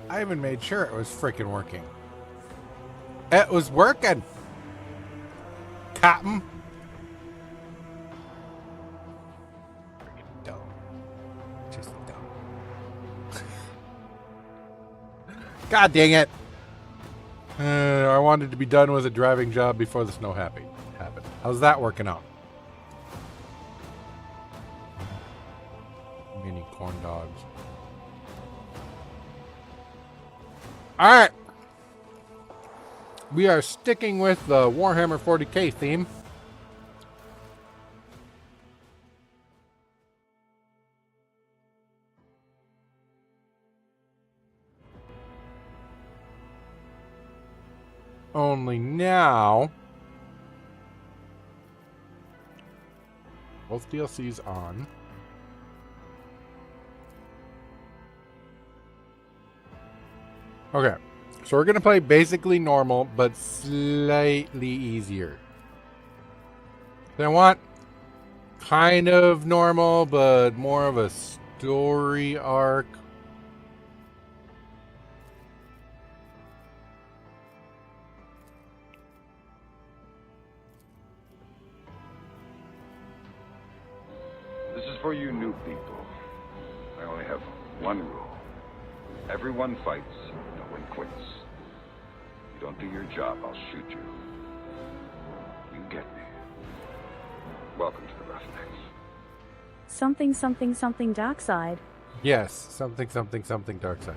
I even made sure it was freaking working. It was working. Cotton. Freaking dumb. Just dumb. God dang it. I wanted to be done with a driving job before the snow happened. How's that working out? Mini corn dogs. Alright. We are sticking with the Warhammer 40K theme. Only now, both DLCs on. Okay, so we're going to play basically normal, but slightly easier. Then I want kind of normal, but more of a story arc. This is for you new people. I only have one rule. Everyone fights, no one quits. You don't do your job, I'll shoot you. You get me. Welcome to the Roughnecks. Something, something, something dark side. Yes, something, something, something dark side.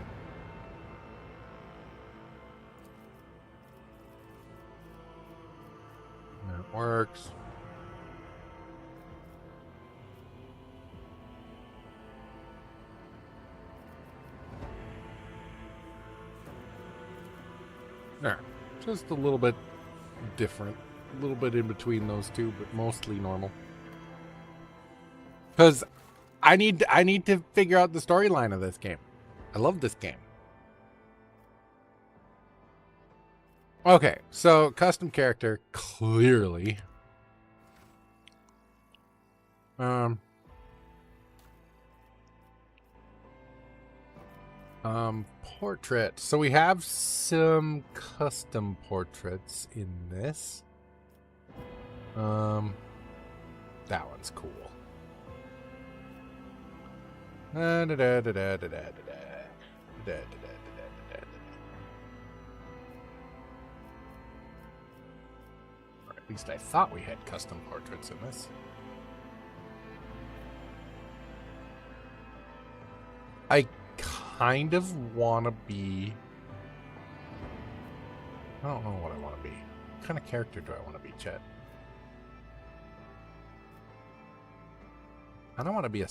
That works. There. Just a little bit different. A little bit in between those two, but mostly normal. Because I need to figure out the storyline of this game. I love this game. Okay, so custom character, clearly. Portrait. So we have some custom portraits in this. That one's cool. Or at least I thought we had custom portraits in this. I kind of want to be... I don't know what I want to be. What kind of character do I want to be, Chet? I don't want to be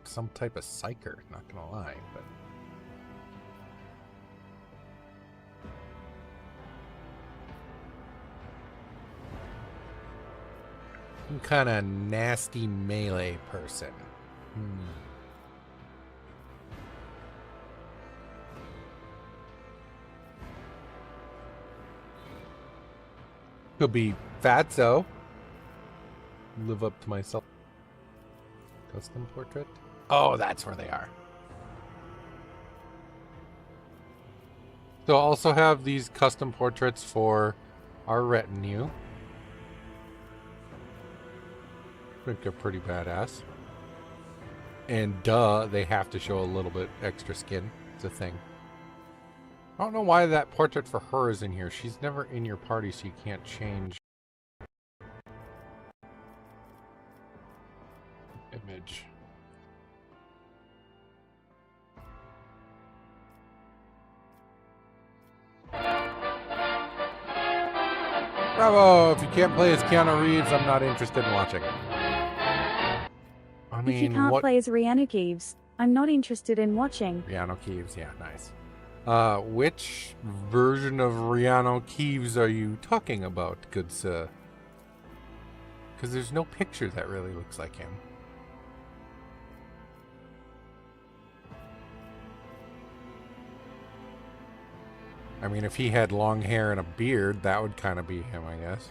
some type of psyker, not gonna lie, but... some kind of nasty melee person. Could be Fatso. Live up to myself. Custom portrait? Oh, that's where they are. So also have these custom portraits for our retinue. I think they're pretty badass. And duh, they have to show a little bit extra skin. It's a thing. I don't know why that portrait for her is in here. She's never in your party, so you can't change image. Bravo! If you can't play as Keanu Reeves, I'm not interested in watching. I mean, if you can't play as Rihanna Keeves, I'm not interested in watching. Rihanna Keeves, yeah, nice. Which version of Rihanna Keeves are you talking about, good sir? Because there's no picture that really looks like him. I mean, if he had long hair and a beard, that would kind of be him, I guess.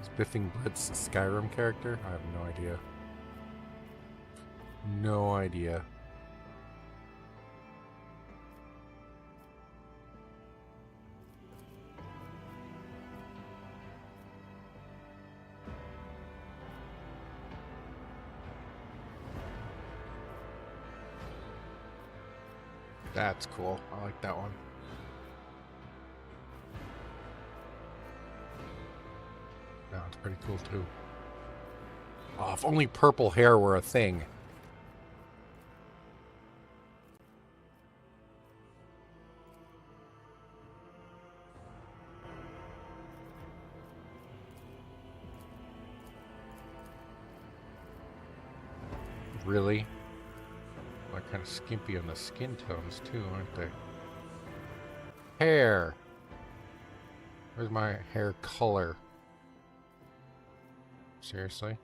Is Biffing Blitz a Skyrim character? I have no idea. No idea. That's cool. I like that one. No, it's pretty cool too. Oh, if only purple hair were a thing. Really? They're kind of skimpy on the skin tones too, aren't they? Hair. Where's my hair color? Seriously?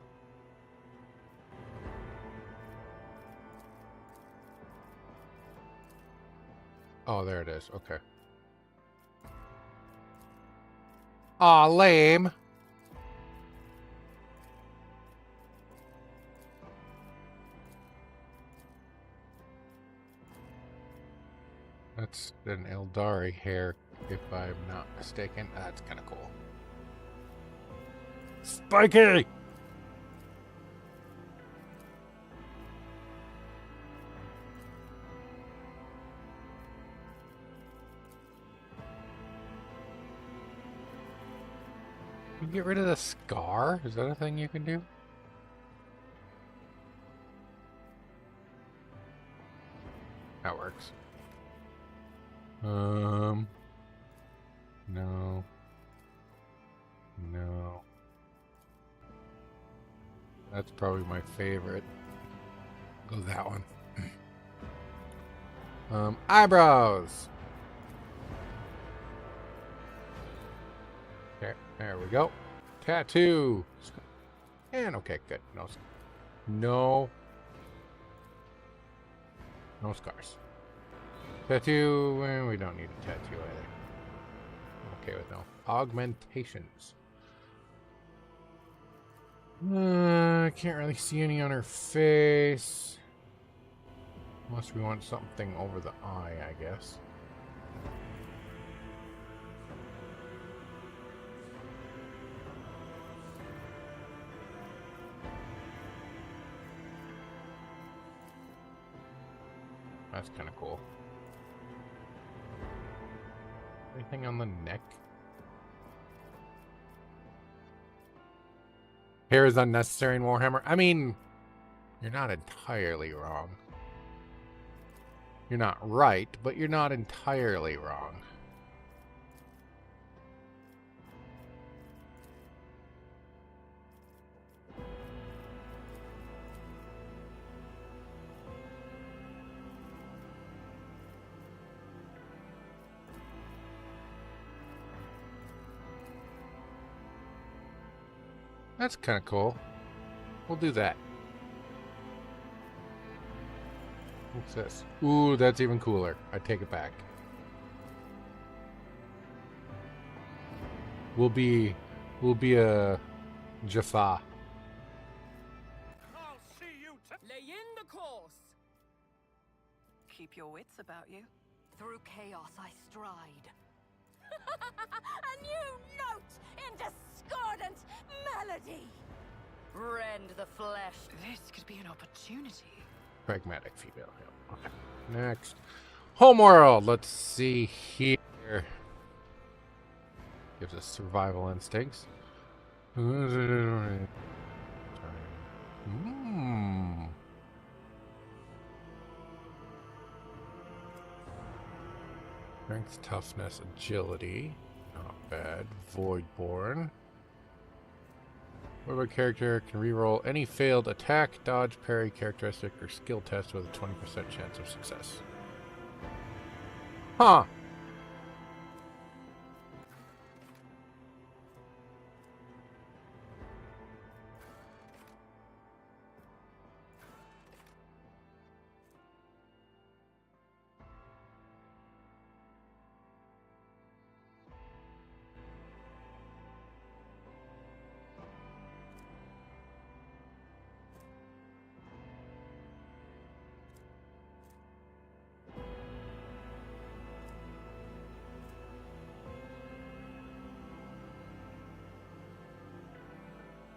Oh, there it is. Okay. Aw, lame. That's an Eldari hair, if I'm not mistaken. That's kind of cool. Spiky! You get rid of the scar? Is that a thing you can do? That works. No. No. That's probably my favorite. Go that one. Eyebrows! There we go. Tattoo! And okay, good. No scars. Tattoo, and we don't need a tattoo either. I'm okay with no. Augmentations. I can't really see any on her face. Unless we want something over the eye, I guess. That's kind of cool. Anything on the neck? Hair is unnecessary in Warhammer. I mean, you're not entirely wrong. You're not right, but you're not entirely wrong. That's kind of cool. We'll do that. What's this? Ooh, that's even cooler. I take it back. We'll be a Jaffa. I'll see you lay in the course. Keep your wits about you. Through chaos I stride. A new note in discordant melody. Rend the flesh. This could be an opportunity. Pragmatic female. Yeah. Okay. Next. Homeworld. Let's see here. Gives us survival instincts. Strength, toughness, agility. Not bad. Voidborn. Whatever character can reroll any failed attack, dodge, parry, characteristic, or skill test with a 20% chance of success. Huh.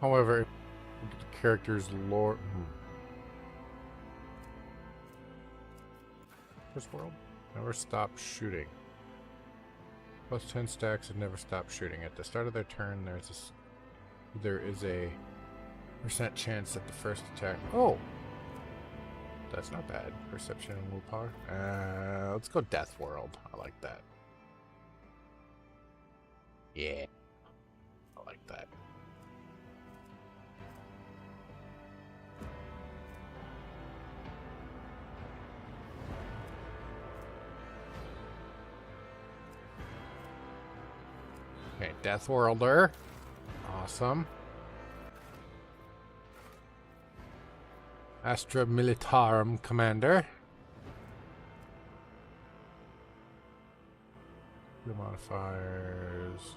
However, the character's lore. This world? Never stop shooting. Plus 10 stacks and never stop shooting. At the start of their turn, there is a % chance that the first attack... Oh! That's not bad. Perception and willpower. Let's go Death World. I like that. Yeah. I like that. Okay, Death Worlder. Awesome. Astra Militarum Commander. The modifiers.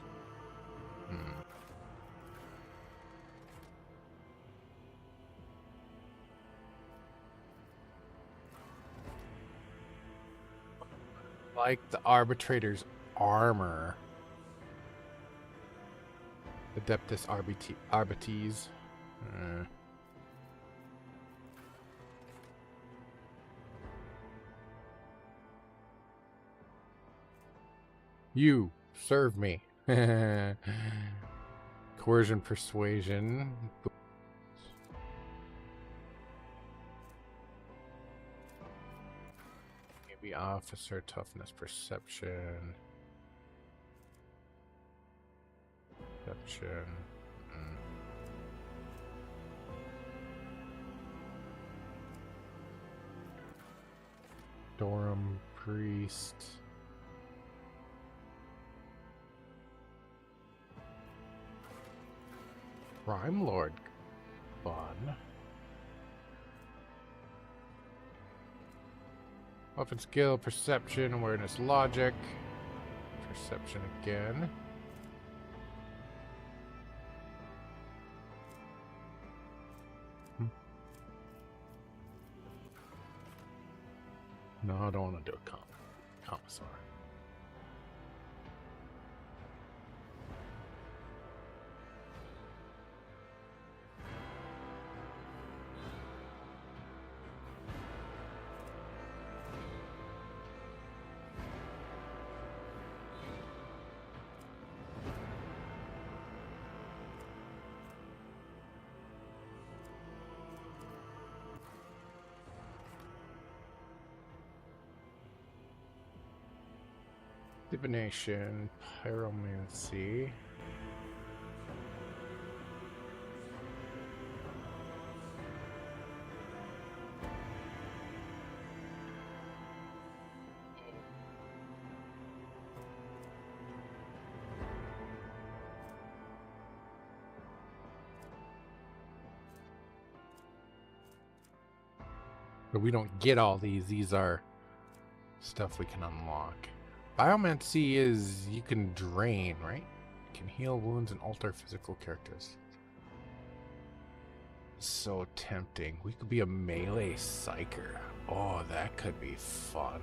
Like the Arbitrator's armor. Adeptus Arbites. You serve me. Coercion, persuasion. Maybe officer, toughness, perception. Perception. Dorum, priest. Crime Lord. Fun. Weapon skill, perception, awareness, logic. Perception again. No, I don't want to do a commissar. Divination, pyromancy. But we don't get all these. These are stuff we can unlock. Biomancy is you can drain, right? You can heal wounds and alter physical characters. So tempting. We could be a melee psyker. Oh, that could be fun.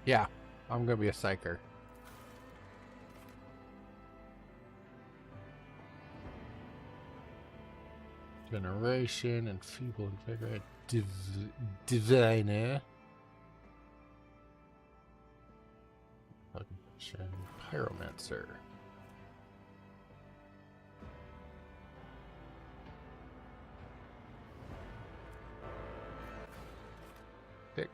Yeah, I'm gonna be a psyker. Generation, enfeeble, invigorate, diviner. Pyromancer. Pick.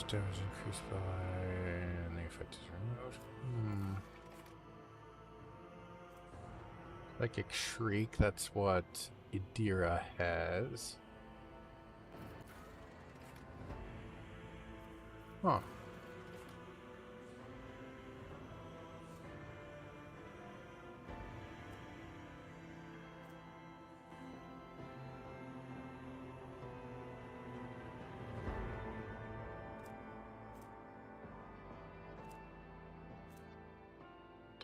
Damage increased by, and the effect is removed. Psychic Shriek, that's what Idira has. Huh.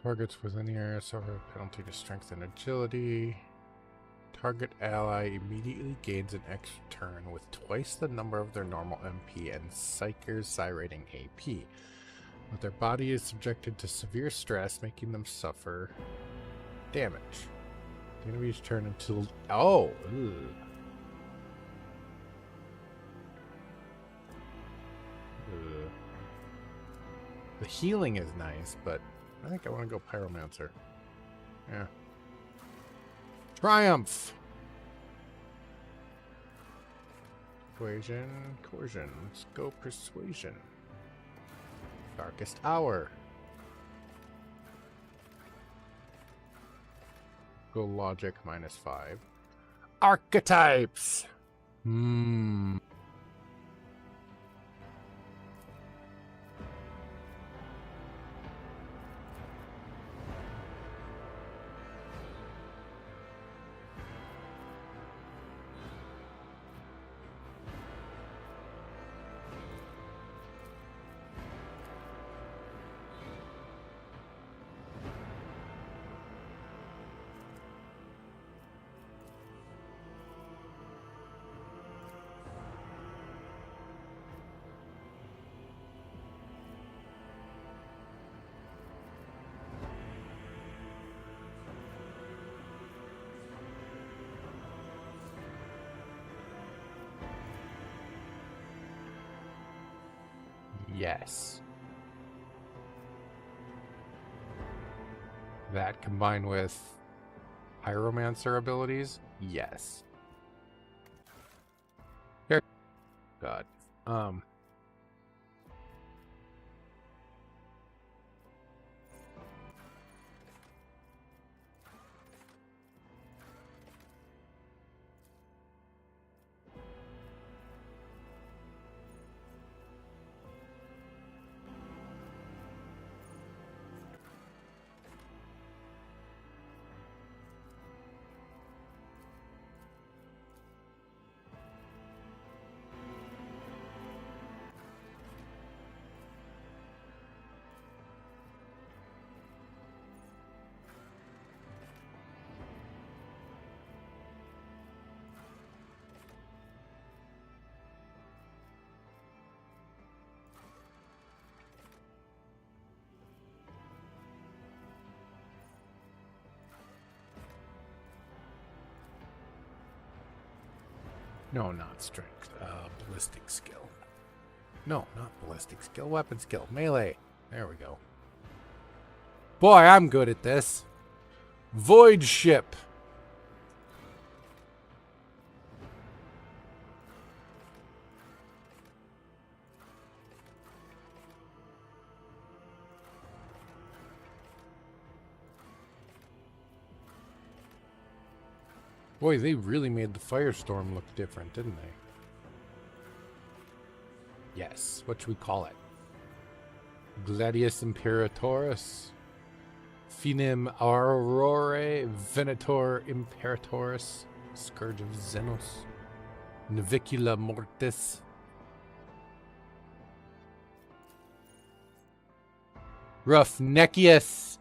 Targets within the area suffer a penalty to strength and agility. Target ally immediately gains an extra turn with twice the number of their normal MP and Psyker's Psi rating AP. But their body is subjected to severe stress, making them suffer damage. The enemy's turn until... Oh! Ugh. Ugh. The healing is nice, but I think I want to go Pyromancer. Yeah. Triumph! Coercion. Let's go Persuasion. Darkest Hour. Go Logic -5. Archetypes! Yes. That combined with Pyromancer abilities? Yes. God. No, not strength. Ballistic skill. No, not ballistic skill. Weapon skill. Melee. There we go. Boy, I'm good at this. Void Ship. Boy, they really made the Firestorm look different, didn't they? Yes. What should we call it? Gladius Imperatoris. Finem Aurore. Venator Imperatoris. Scourge of Xenos. Navicula Mortis. Roughneckius.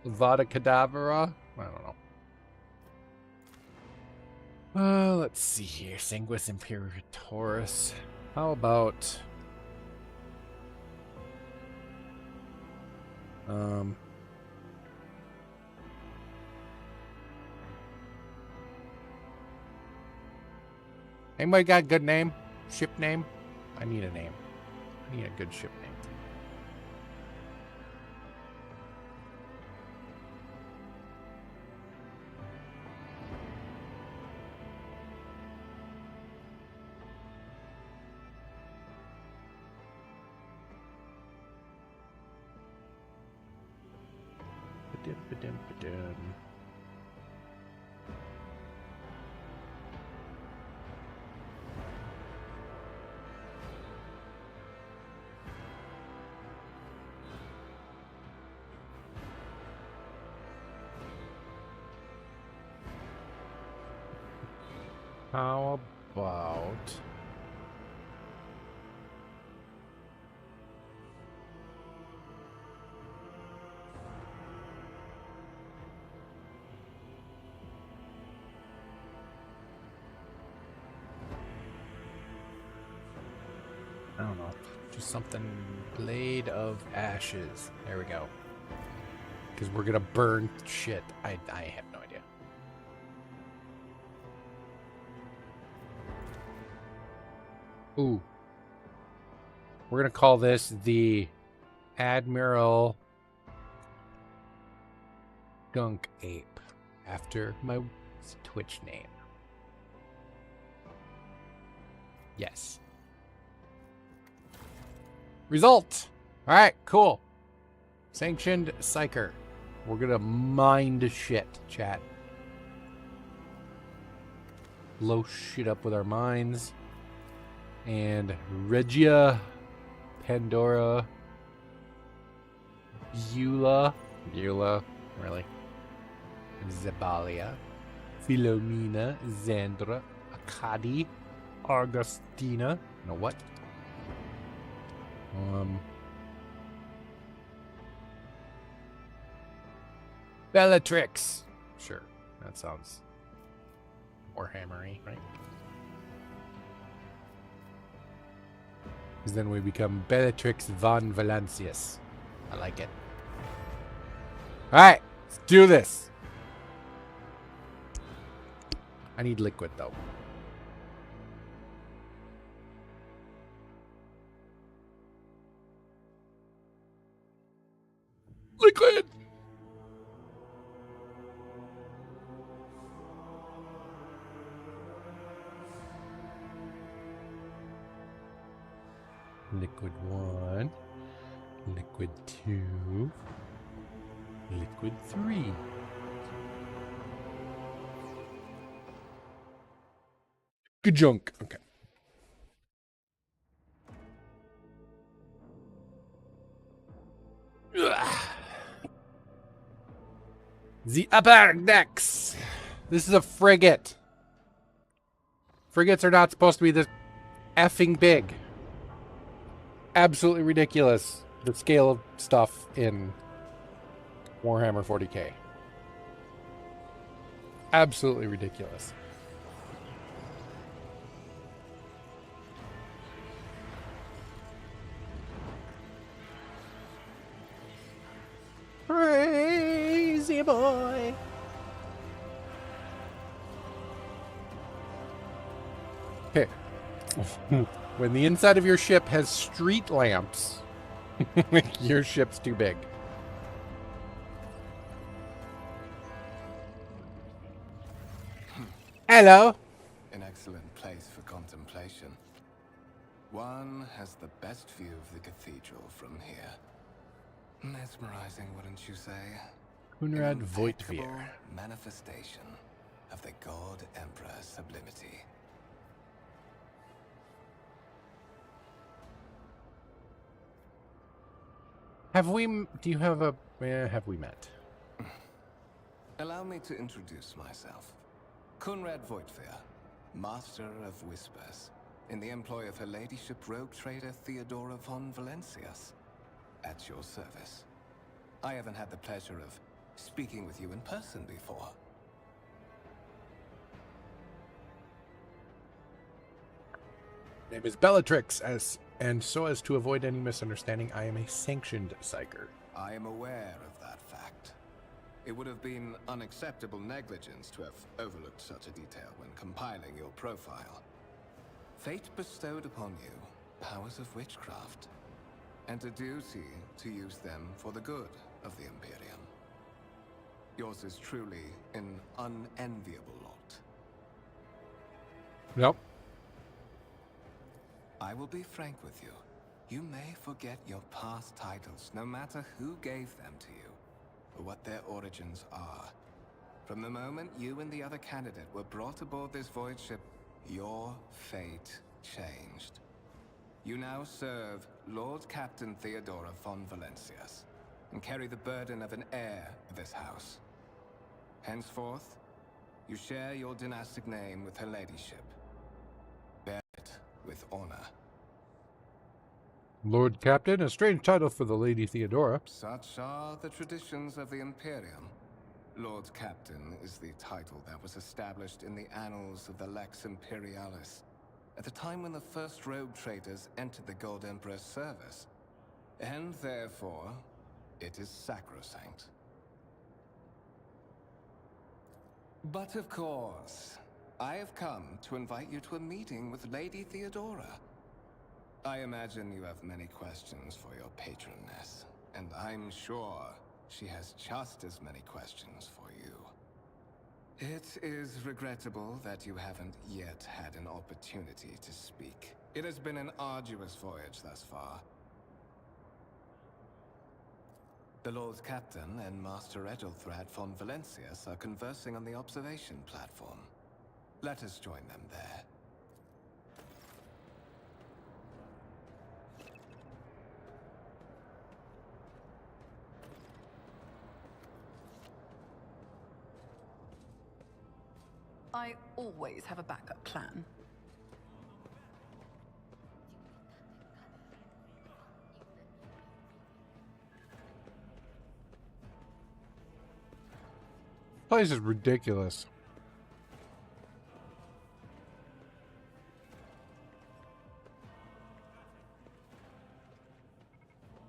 Vada Cadavera? I don't know. Let's see here. Sanguis Imperatoris. How about... Anybody got a good name? Ship name? I need a name. I need a good ship name. How about... don't know. Just something. Blade of Ashes. There we go. Because we're gonna burn shit. I have no idea. Ooh. We're gonna call this the Admiral Gunk Ape, after my Twitch name. Yes. Result! Alright, cool. Sanctioned Psyker. We're gonna mind shit, chat. Blow shit up with our minds. And Regia, Pandora, Beulah, really? Zebalia, Philomena, Xandra, Akkadi, Augustina. You know what? Bellatrix. Sure, that sounds Warhammery, right? Because then we become Bellatrix von Valancius. I like it. Alright, let's do this. I need liquid, though. Liquid! Liquid 1. Liquid 2. Liquid 3. Good junk. Okay. Ugh. The upper decks. This is a frigate. Frigates are not supposed to be this effing big. Absolutely ridiculous. The scale of stuff in Warhammer 40K. Absolutely ridiculous. Crazy boy. Okay. When the inside of your ship has street lamps, your ship's too big. Hello. An excellent place for contemplation. One has the best view of the cathedral from here. Mesmerizing, wouldn't you say? Kunrad Impeccable Voitvir. manifestation of the God Emperor's sublimity. Have we? Do you have a? Have we met? Allow me to introduce myself. Kunrad Voitvir, Master of Whispers, in the employ of Her Ladyship Rogue Trader Theodora von Valancius. At your service. I haven't had the pleasure of speaking with you in person before. Name is Bellatrix, and so as to avoid any misunderstanding, I am a sanctioned psyker. I am aware of that fact. It would have been unacceptable negligence to have overlooked such a detail when compiling your profile. Fate bestowed upon you powers of witchcraft, and a duty to use them for the good of the Imperium. Yours is truly an unenviable lot. Nope. I will be frank with you. You may forget your past titles, no matter who gave them to you, or what their origins are. From the moment you and the other candidate were brought aboard this void ship, your fate changed. You now serve Lord Captain Theodora von Valancius, and carry the burden of an heir of this house. Henceforth, you share your dynastic name with Her Ladyship. Bear it with honor. Lord Captain, a strange title for the Lady Theodora. Such are the traditions of the Imperium. Lord Captain is the title that was established in the annals of the Lex Imperialis, at the time when the first rogue traders entered the Gold Emperor's service, and therefore, it is sacrosanct. But of course, I have come to invite you to a meeting with Lady Theodora. I imagine you have many questions for your patroness, and I'm sure she has just as many questions for you. It is regrettable that you haven't yet had an opportunity to speak. It has been an arduous voyage thus far. The Lord Captain and Master Edelthrad von Valencius are conversing on the observation platform. Let us join them there. I always have a backup plan. Place is ridiculous.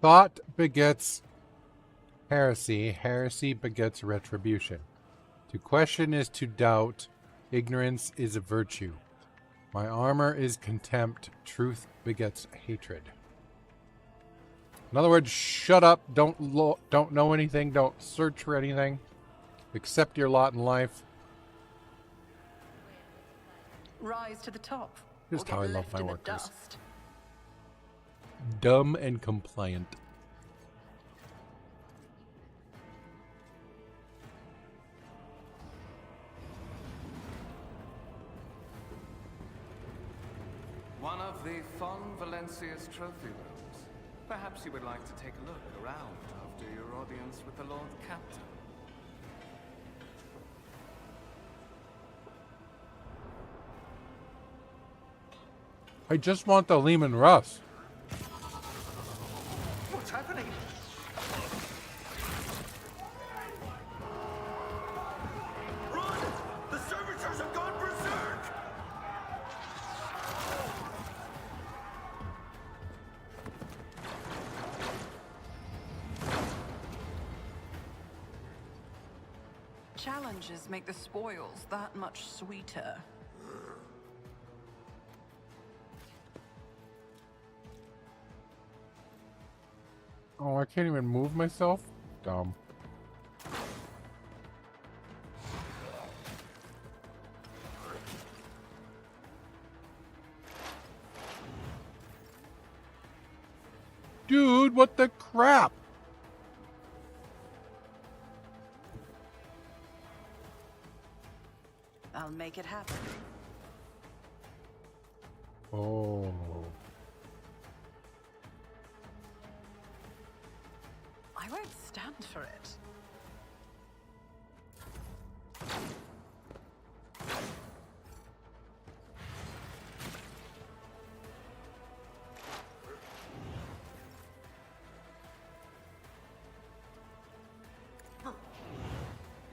Thought begets heresy. Heresy begets retribution. To question is to doubt. Ignorance is a virtue. My armor is contempt. Truth begets hatred. In other words, shut up. Don't know anything. Don't search for anything. Accept your lot in life. Rise to the top. Just or how I get love left my in the workers. dust. Dumb and compliant. One of the von Valencius trophy rooms. Perhaps you would like to take a look around after your audience with the Lord Captain. I just want the Lehman Russ. What's happening? Run! The servitors have gone berserk! Challenges make the spoils that much sweeter. Oh, I can't even move myself? Dumb. Dude, what the crap? I'll make it happen. Oh. I won't stand for it.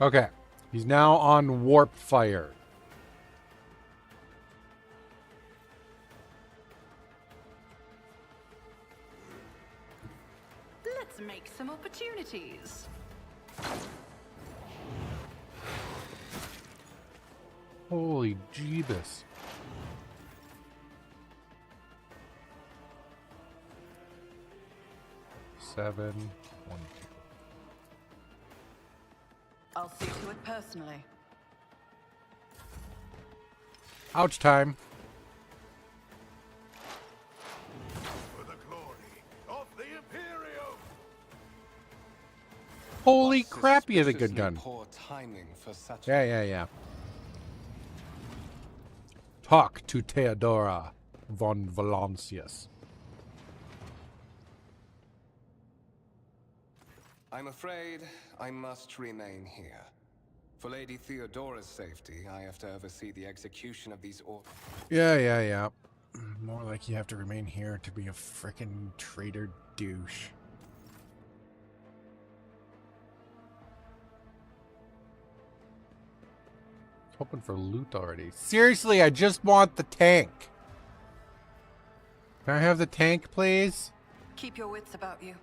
Okay. He's now on warp fire. Let's make some opportunities. Holy Jeebus. Seven, 1, 2. I'll see to it personally. Ouch time. For the glory of the Imperium! Holy crap, he has a good Suspiciously gun. Poor timing for such. Yeah. Talk to Theodora von Valencius. I'm afraid I must remain here. For Lady Theodora's safety, I have to oversee the execution of these orders. Yeah. More like you have to remain here to be a frickin' traitor douche. Hoping for loot already. Seriously, I just want the tank. Can I have the tank, please? Keep your wits about you.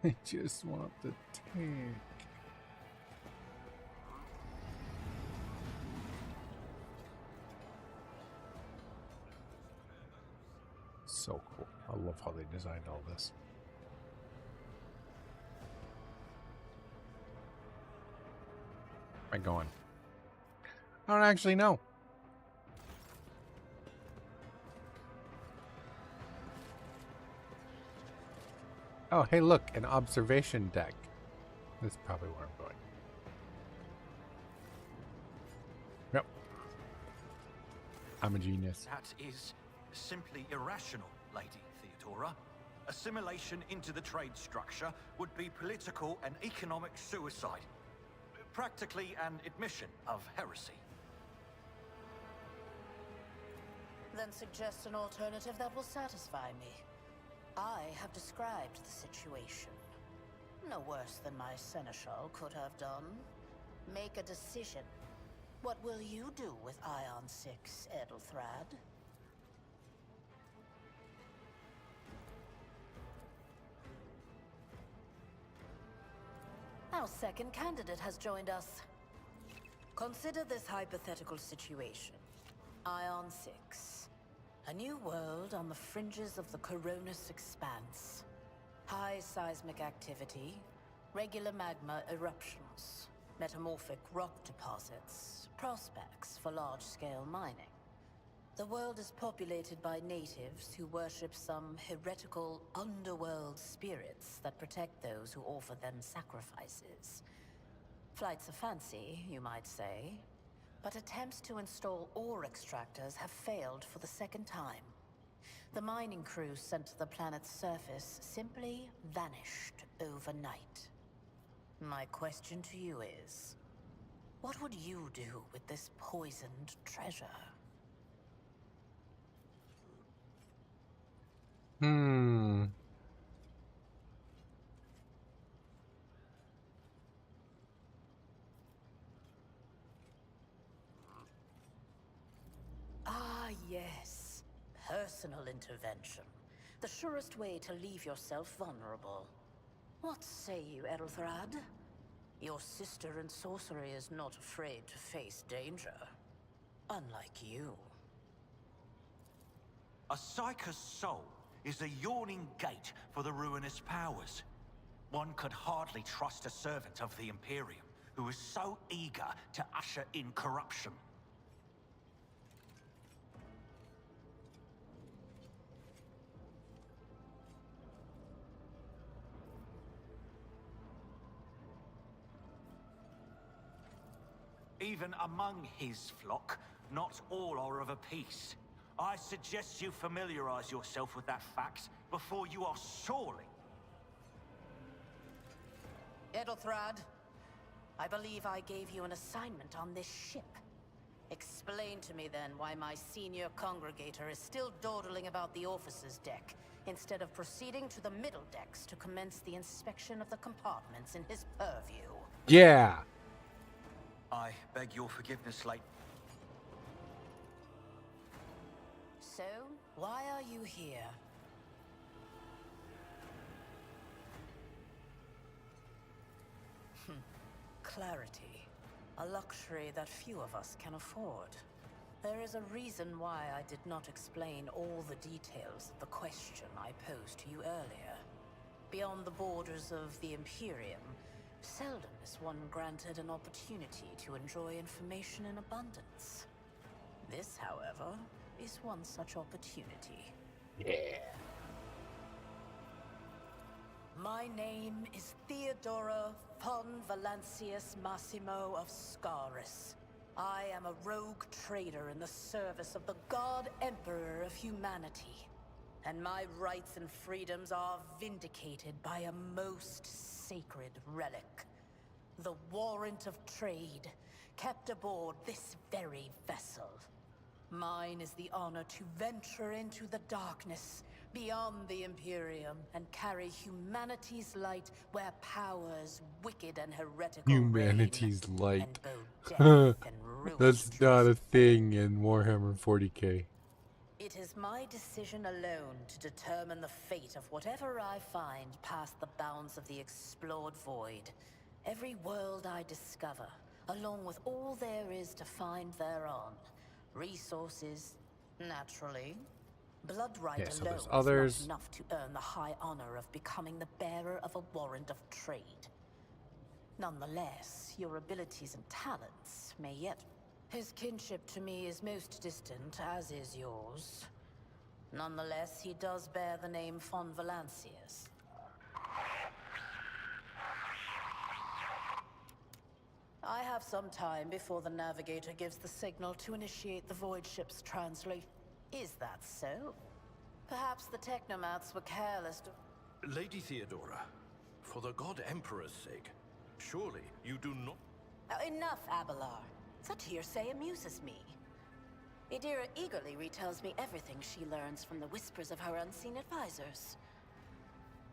I just want the tank. So cool. I love how they designed all this. Where am I going? I don't actually know. Oh, hey, look, an observation deck. That's probably where I'm going. Yep. I'm a genius. That is simply irrational, Lady Theodora. Assimilation into the trade structure would be political and economic suicide. Practically an admission of heresy. Then suggest an alternative that will satisfy me. I have described the situation. No worse than my seneschal could have done. Make a decision. What will you do with Ion 6, Edelthrad? Our second candidate has joined us. Consider this hypothetical situation. Ion 6. A new world on the fringes of the Coronis expanse. High seismic activity, regular magma eruptions, metamorphic rock deposits, prospects for large-scale mining. The world is populated by natives who worship some heretical underworld spirits that protect those who offer them sacrifices. Flights of fancy, you might say, but attempts to install ore extractors have failed for the second time. The mining crews sent to the planet's surface simply vanished overnight. My question to you is, what would you do with this poisoned treasure? Ah, yes. Personal intervention. The surest way to leave yourself vulnerable. What say you, Edelthrad? Your sister in sorcery is not afraid to face danger. Unlike you. A psyker's soul is a yawning gate for the ruinous powers. One could hardly trust a servant of the Imperium who is so eager to usher in corruption. Even among his flock, not all are of a piece. I suggest you familiarize yourself with that fact before you are sorely... Edelthrad, I believe I gave you an assignment on this ship. Explain to me then why my senior congregator is still dawdling about the officers' deck, instead of proceeding to the middle decks to commence the inspection of the compartments in his purview. Yeah. I beg your forgiveness, late. So, why are you here? Clarity. A luxury that few of us can afford. There is a reason why I did not explain all the details of the question I posed to you earlier. Beyond the borders of the Imperium, seldom is one granted an opportunity to enjoy information in abundance. This, however, is one such opportunity. Yeah. My name is Theodora von Valancius Massimo of Scaris. I am a rogue trader in the service of the God Emperor of humanity. And my rights and freedoms are vindicated by a most sacred relic. The warrant of trade, kept aboard this very vessel. Mine is the honor to venture into the darkness, beyond the Imperium, and carry humanity's light where powers wicked and heretical Humanity's reign, light. and bow death and ruin That's to not a its thing in Warhammer 40K. It is my decision alone to determine the fate of whatever I find past the bounds of the explored void. Every world I discover, along with all there is to find thereon. Resources, naturally. Blood right Okay, so alone there's is others. not enough to earn the high honor of becoming the bearer of a warrant of trade. Nonetheless, your abilities and talents may yet... His kinship to me is most distant, as is yours. Nonetheless, he does bear the name von Valancius. I have some time before the navigator gives the signal to initiate the void ship's translate. Is that so? Perhaps the technomats were careless to... Lady Theodora, for the God Emperor's sake, surely you do not... Enough, Abelard. Such hearsay amuses me. Idira eagerly retells me everything she learns from the whispers of her unseen advisors.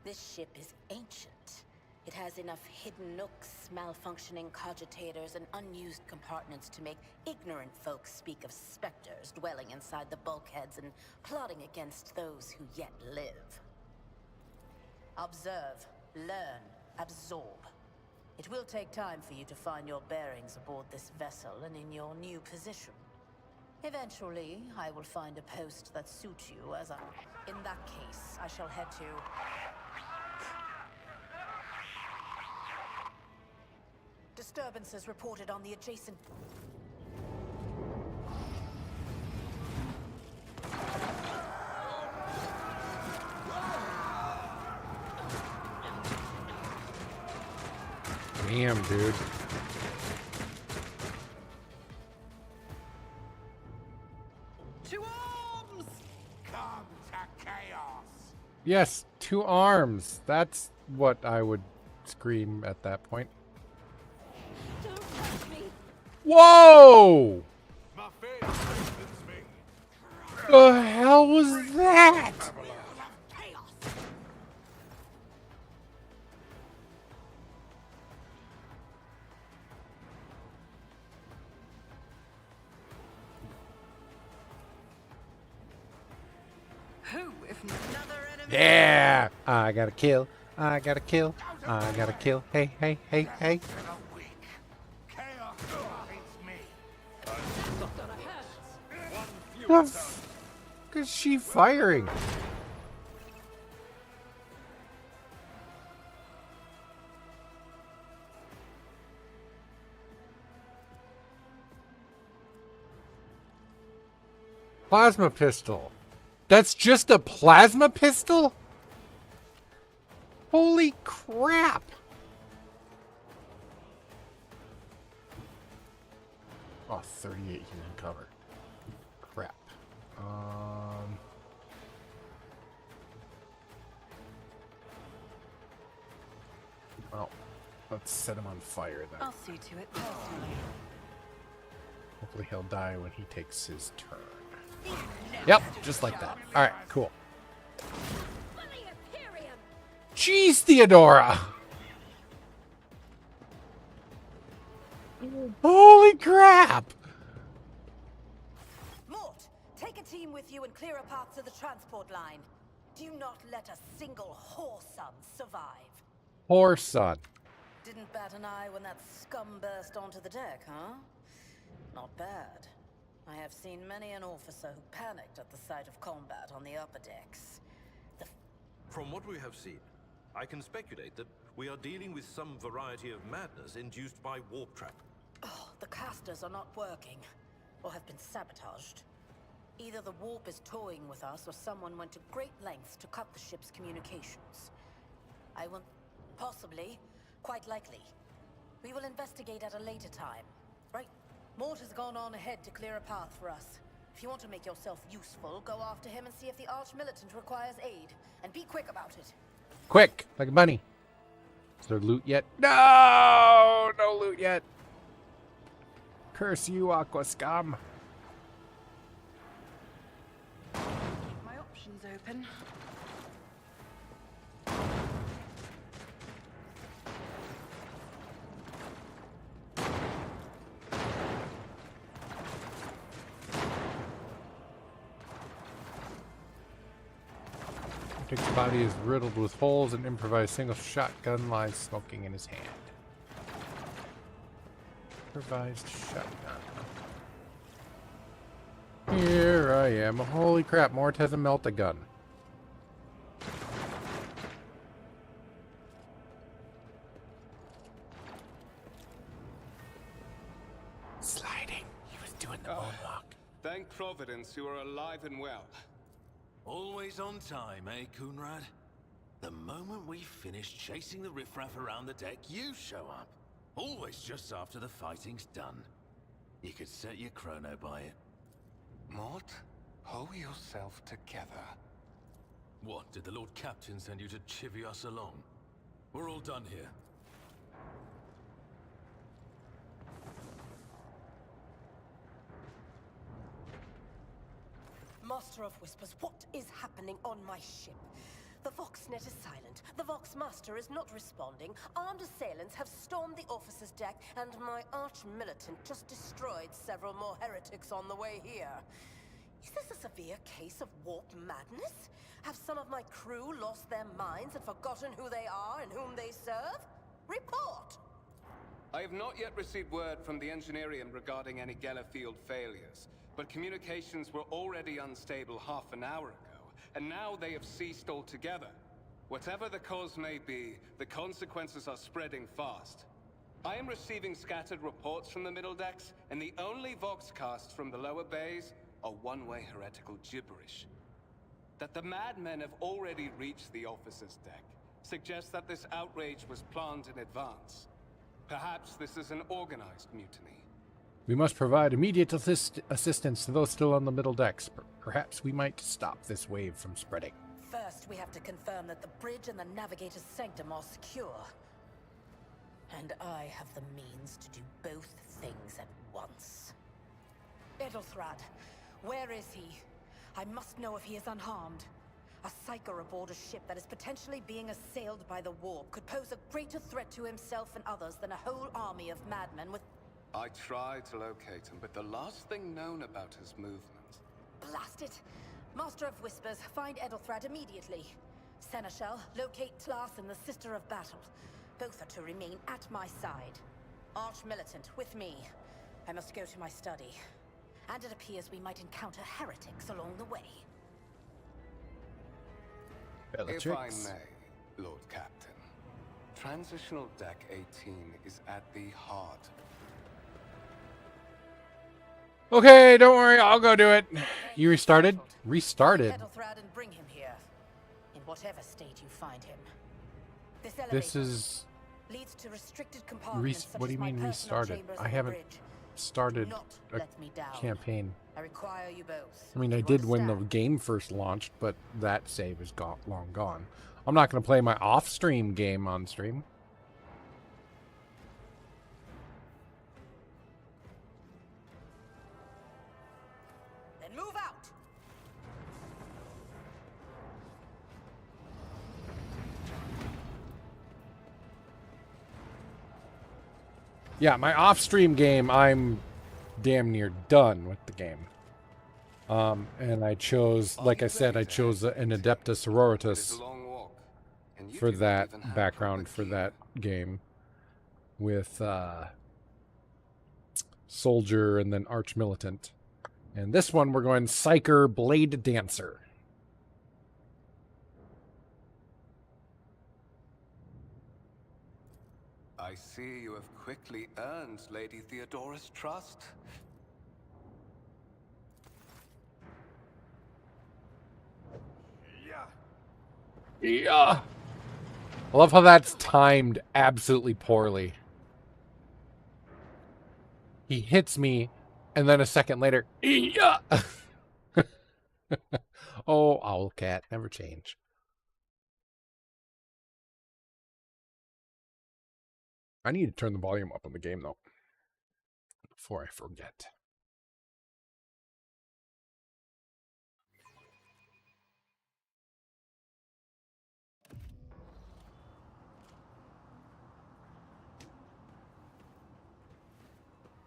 This ship is ancient. It has enough hidden nooks, malfunctioning cogitators, and unused compartments to make ignorant folks speak of specters dwelling inside the bulkheads and plotting against those who yet live. Observe, learn, absorb. It will take time for you to find your bearings aboard this vessel and in your new position. Eventually, I will find a post that suits you as In that case, I shall head to... Disturbances reported on the adjacent... Damn, dude. To arms! Come to chaos! Yes, 2 arms. That's what I would scream at that point. Don't touch me! Whoa! My fate strengthens me. The hell was that? Chaos! Who, if another enemy? Yeah! I gotta kill. I gotta kill. I gotta kill. Hey, hey, hey, hey. Chaos hates me. The f is she firing? Plasma pistol. That's just a plasma pistol? Holy crap! Oh, 38 human cover. Crap. Well, let's set him on fire then. I'll see to it personally. Hopefully he'll die when he takes his turn. Yep, just like that. Alright, cool. Jeez, Theodora! Holy crap! Mort, take a team with you and clear a path to the transport line. Do not let a single whoreson survive. Poor son. Didn't bat an eye when that scum burst onto the deck, huh? Not bad. I have seen many an officer who panicked at the sight of combat on the upper decks. From what we have seen, I can speculate that we are dealing with some variety of madness induced by warp trap. Oh, the casters are not working, or have been sabotaged. Either the warp is toying with us, or someone went to great lengths to cut the ship's communications. I will... possibly. Quite likely. We will investigate at a later time. Right? Mort has gone on ahead to clear a path for us. If you want to make yourself useful, go after him and see if the Arch-Militant requires aid. And be quick about it. Quick, like a bunny. Is there loot yet? No! No loot yet. Curse you, Aqua Scum. Keep my options open. Dick's body is riddled with holes, and improvised single shotgun lies smoking in his hand. Improvised shotgun. Here I am. Holy crap, Mort has a melt-a-gun. Sliding. He was doing the moonwalk. Thank Providence you are alive and well. Always on time, eh, Coonrad? The moment we finish chasing the riffraff around the deck, you show up. Always just after the fighting's done. You could set your chrono by it. Mort, hold yourself together. What, did the Lord Captain send you to chivvy us along? We're all done here. Master of Whispers, what is happening on my ship? The Voxnet is silent. The Vox Master is not responding. Armed assailants have stormed the officer's deck, and my arch-militant just destroyed several more heretics on the way here. Is this a severe case of warp madness? Have some of my crew lost their minds and forgotten who they are and whom they serve? Report! I have not yet received word from the Engineerium regarding any Gellerfield failures, but communications were already unstable half an hour ago. And now they have ceased altogether. Whatever the cause may be, the consequences are spreading fast. I am receiving scattered reports from the middle decks, and the only Voxcasts from the lower bays are one-way heretical gibberish. That the madmen have already reached the officer's deck suggests that this outrage was planned in advance. Perhaps this is an organized mutiny. We must provide immediate assistance to those still on the middle decks. Perhaps we might stop this wave from spreading. First, we have to confirm that the bridge and the navigator's sanctum are secure. And I have the means to do both things at once. Edelthrad, where is he? I must know if he is unharmed. A psyker aboard a ship that is potentially being assailed by the warp could pose a greater threat to himself and others than a whole army of madmen with... I tried to locate him, but the last thing known about his movement... Blast it! Master of Whispers, find Edelthrad immediately. Seneschal, locate Tlas and the Sister of Battle. Both are to remain at my side. Arch-militant, with me. I must go to my study. And it appears we might encounter heretics along the way. If I may, Lord Captain, Transitional Deck 18 is at the heart. Okay, don't worry, I'll go do it. You restarted? Restarted. Edelthrad and bring him here. In whatever state you find him. This is... leads to restricted compartments What do you mean restarted? I haven't started a campaign. I require you both. I mean, I did when the game first launched, but that save is long gone. I'm not going to play my off-stream game on stream. Then move out. Yeah, my off-stream game, I'm damn near done with the game. And I chose, like I said, I chose an Adepta Sororitas for that background for that game with Soldier and then Arch-Militant. And this one we're going Psyker Blade Dancer. I see you have quickly earned Lady Theodora's trust. Yeah. I love how that's timed absolutely poorly. He hits me, and then a second later, yeah. Oh, Owlcat, never change. I need to turn the volume up on the game, though, before I forget.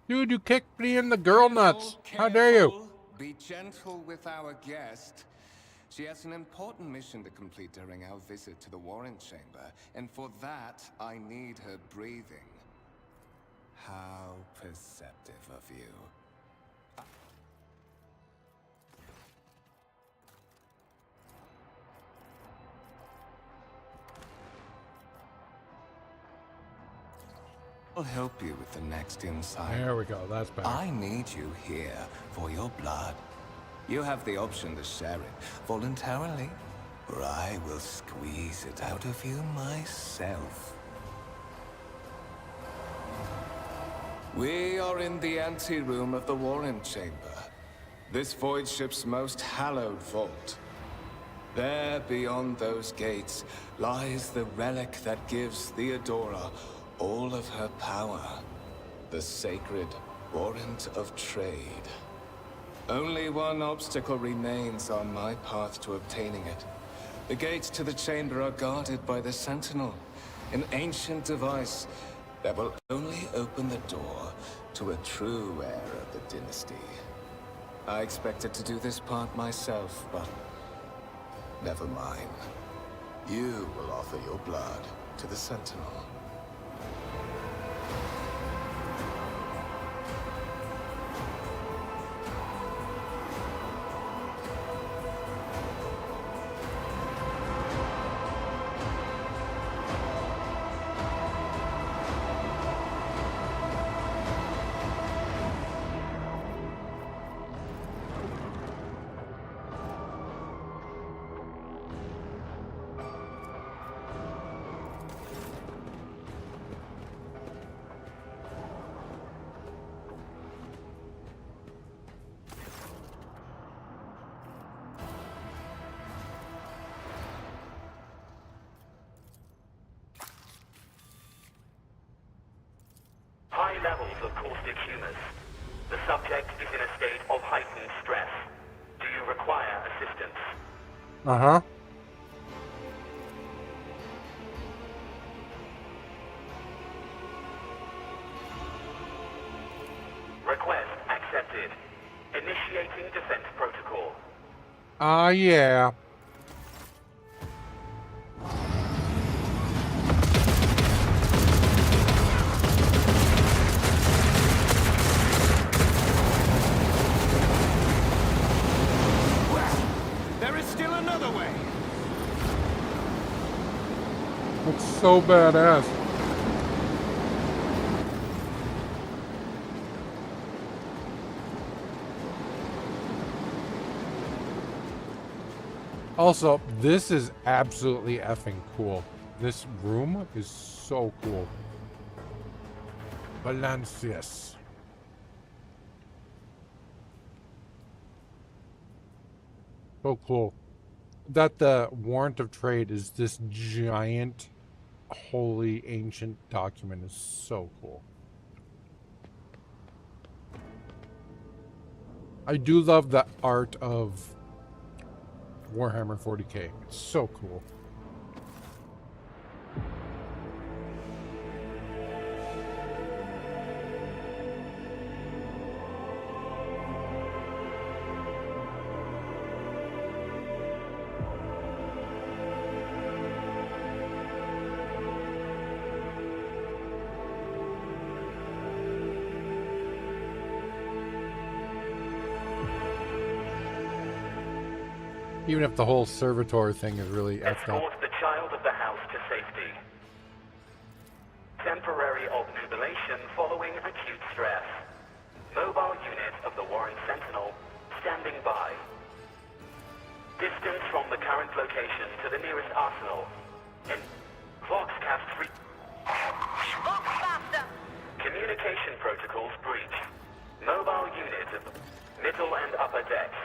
Dude, you kicked me in the girl nuts. How dare you? Be gentle with our guest. She has an important mission to complete during our visit to the Warren Chamber, and for that, I need her breathing. How perceptive of you. I'll help you with the next insight. There we go. That's better. I need you here for your blood. You have the option to share it voluntarily, or I will squeeze it out of you myself. We are in the anteroom of the Warren Chamber, this void ship's most hallowed vault. There, beyond those gates, lies the relic that gives Theodora all of her power. The sacred Warrant of Trade. Only one obstacle remains on my path to obtaining it. The gates to the chamber are guarded by the Sentinel, an ancient device that will only open the door to a true heir of the dynasty. I expected to do this part myself, but never mind. You will offer your blood to the Sentinel. High levels of caustic humors. The subject is in a state of heightened stress. Do you require assistance? Uh-huh. Request accepted. Initiating defense protocol. Yeah. There is still another way. It's so badass. Also, this is absolutely effing cool. This room is so cool. Balancius. So cool. That the warrant of trade is this giant, holy, ancient document is so cool. I do love the art of Warhammer 40K. It's so cool. Even if the whole servitor thing is really effed up. Escort the child of the house to safety. Temporary obnubilation following acute stress. Mobile unit of the Warren Sentinel standing by. Distance from the current location to the nearest arsenal. In Voxcast 3. Move faster! Communication protocols breached. Mobile unit of middle and upper decks.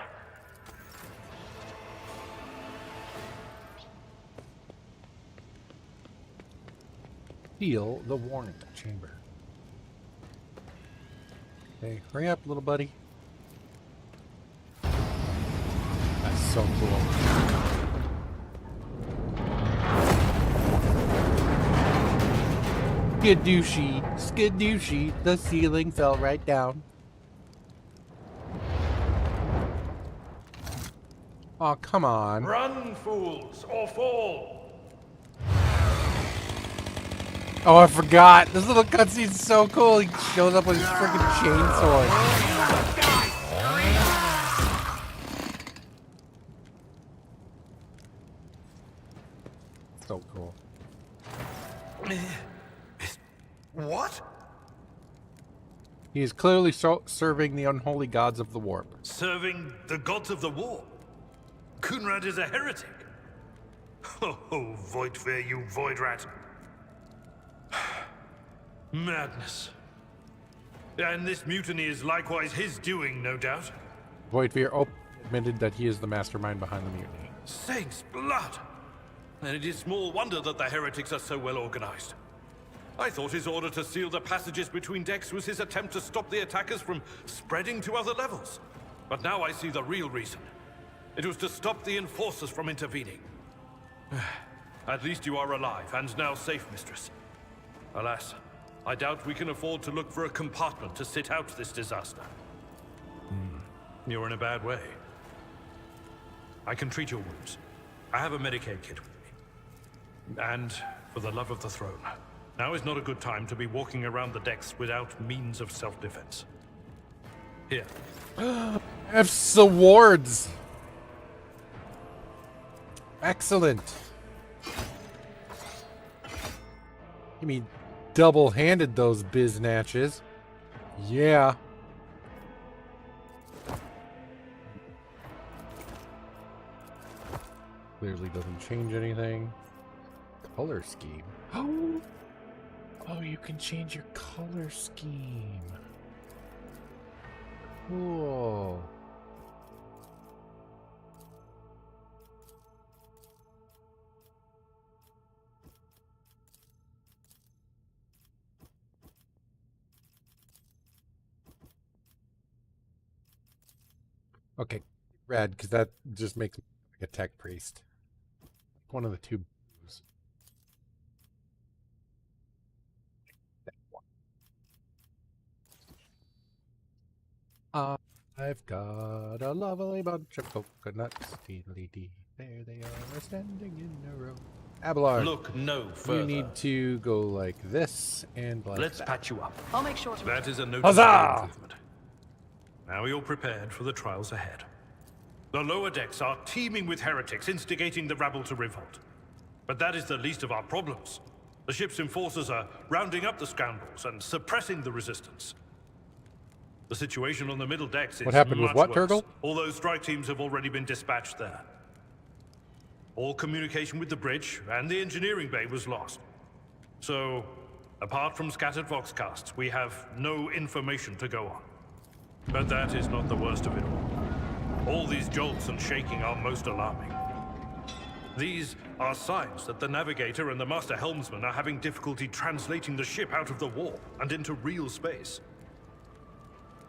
Seal the warrant chamber. Hey, hurry up, little buddy. That's so cool. Skadooshie, skadooshie, the ceiling fell right down. Oh, come on. Run, fools, or fall! Oh, I forgot. This little cutscene's so cool. He shows up with his freaking chainsaw. So cool. What? He is clearly serving the unholy gods of the warp. Serving the gods of the war? Kunrad is a heretic. Oh, Voidfear, you void rat. Madness. And this mutiny is likewise his doing, no doubt. Voidfear admitted that he is the mastermind behind the mutiny. Saints' blood! And it is small wonder that the heretics are so well organized. I thought his order to seal the passages between decks was his attempt to stop the attackers from spreading to other levels. But now I see the real reason. It was to stop the enforcers from intervening. At least you are alive, and now safe, mistress. Alas, I doubt we can afford to look for a compartment to sit out this disaster. You're in a bad way. I can treat your wounds. I have a Medicaid kit with me. And, for the love of the throne, now is not a good time to be walking around the decks without means of self-defense. Here. F swords. Excellent. You mean double-handed those biznatches? Yeah. Clearly doesn't change anything. Color scheme. Oh, you can change your color scheme. Cool. Okay, red, because that just makes me like a tech priest. One of the two blues. I've got a lovely bunch of coconuts. Deedly-dee. There they are, standing in a row. Abelard, Look no further. you need to go like this and like Let's that. patch you up. I'll make sure to... That is a noticeable Huzzah! improvement. Now you're prepared for the trials ahead. The lower decks are teeming with heretics instigating the rabble to revolt. But that is the least of our problems. The ship's enforcers are rounding up the scoundrels and suppressing the resistance. The situation on the middle decks is What happened with much what, worse, Turtle? although strike teams have already been dispatched there. All communication with the bridge and the engineering bay was lost. So, apart from scattered voxcasts, we have no information to go on. But that is not the worst of it all. All these jolts and shaking are most alarming. These are signs that the navigator and the master helmsman are having difficulty translating the ship out of the warp and into real space.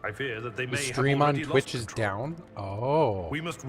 I fear that they The may have stream on already Twitch lost is control. down? Oh. We must